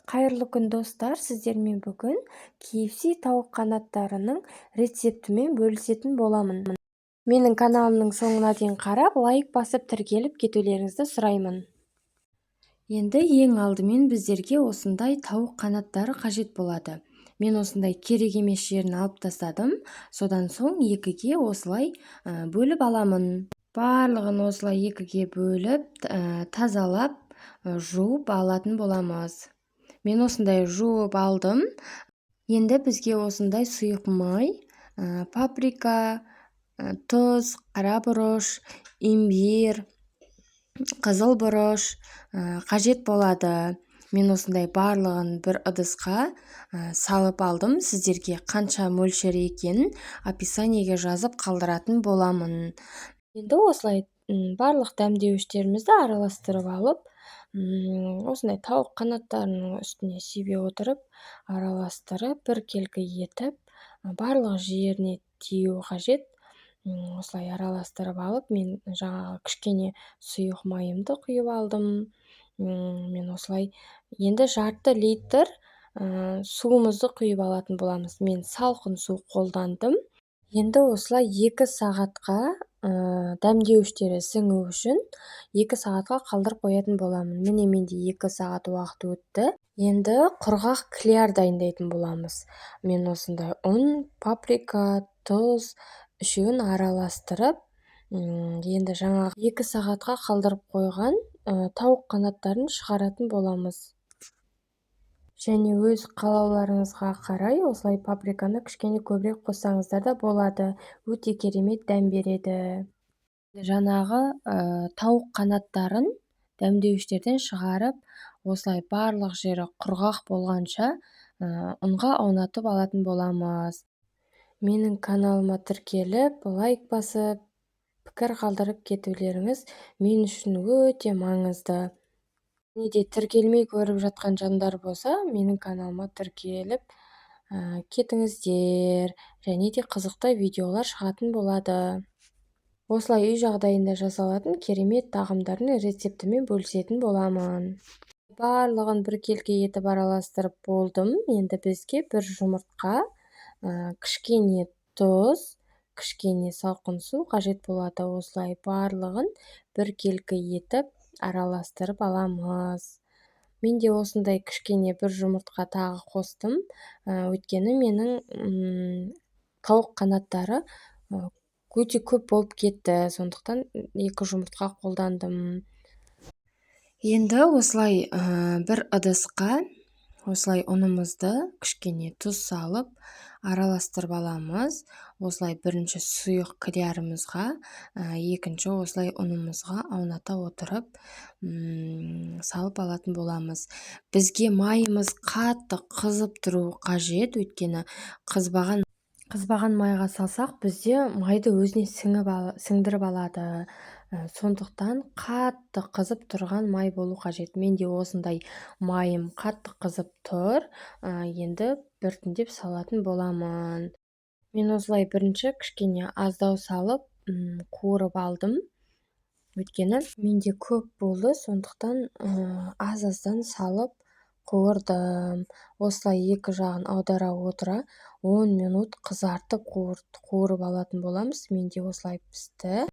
Қайырлы күн достар, сіздермен бүгін KFC тауық қанаттарының рецептімен бөлісетін боламын. Менің каналымның соңына дейін қарап, лайк басып тіркеліп кетулеріңізді сұраймын. Енді ең алдымен біздерге осындай тауық қанаттары қажет болады. Мен осындай керек емес жерін алып тастадым. Содан соң екіге осылай бөліп аламын. Барлығын осылай екіге бөліп, тазалап, жуып алатын боламыз. Мен осындай жуып алдым. Енді бізге осындай сұйық май, паприка, тұз, қара бұрыш, имбир, қызыл бұрыш қажет болады. Мен осындай барлығын бір ыдысқа салып алдым. Сіздерге қанша мөлшері екенін описаниеге жазып қалдыратын боламын. Енді осылай барлық дәмдеуіштерімізді араластырып алып, осындай тауық қанаттарының үстіне себе отырып, араластырып, біркелкі етіп, барлық жеріне тиюі қажет. Осылай араластырып алып, мен жаңағы кішкене сұйық майымды құйып алдым. Мен осылай енді жарты литр суымызды құйып алатын боламыз. Мен салқын су қолдандым. Енді осылай 2 сағатқа дәмдеуіштері сіңу үшін 2 сағатқа қалдырып қоятын боламын. Міне менде 2 сағат уақыт өтті. Енді құрғақ кляр дайындайтын боламыз. Мен осындай ұн, паприка, тұз үшеуін араластырып, енді жаңағы 2 сағатқа қалдырып қойған тауық қанаттарын шығаратын боламыз. Және өз қалауларыңызға қарай осылай паприканы кішкене көбірек қоссаңыздар да болады. Өте керемет дәм береді. Жаңағы тауық қанаттарын дәмдеуіштерден шығарып, осылай барлық жері құрғақ болғанша ұнға аунатып алатын боламыз. Менің каналыма тіркеліп, лайк басып, пікір қалдырып кетулеріңіз мен үшін өте маңызды. Неде тіркелмей көріп жатқан жандар болса, менің каналыма тіркеліп кетіңіздер, және де қызықты видеолар шығатын болады. Осылай үй жағдайында жасалатын керемет тағамдардың рецептімен бөлісетін боламын. Барлығын біркелкі етіп араластырып болдым. Енді бізге бір жұмыртқа, кішкене тұз, кішкене салқын су қажет болады. Осылай барлығын біркелкі етіп араластырып аламыз. Мен де осындай кішкене бір жұмыртқа тағы қостым. Өйткені менің тауық қанаттары өте көп болып кетті. Сондықтан 2 жұмыртқа қолдандым. Енді осылай бір ыдысқа осылай ұнымызды кішкене тұз салып араластырып аламыз. Осылай бірінші сұйық клярымызға, екінші осылай ұнымызға ауната отырып салып алатын боламыз. Бізге майымыз қатты қызып тұру қажет, өйткені қызбаған майға салсақ, бізде майды өзіне сіңдіріп алады. Сондықтан қатты қызып тұрған май болу қажет. Менде осындай майым қатты қызып тұр. Енді біртіндеп салатын боламын. Мен осылай бірінші кішкене аздау салып қуырып алдым. Өйткені менде көп болды, сондықтан аз-аздан салып қуырдым. Осылай екі жағын аудара отыра 10 минут қызартып қуырып алатын боламыз. Менде осылай пісті.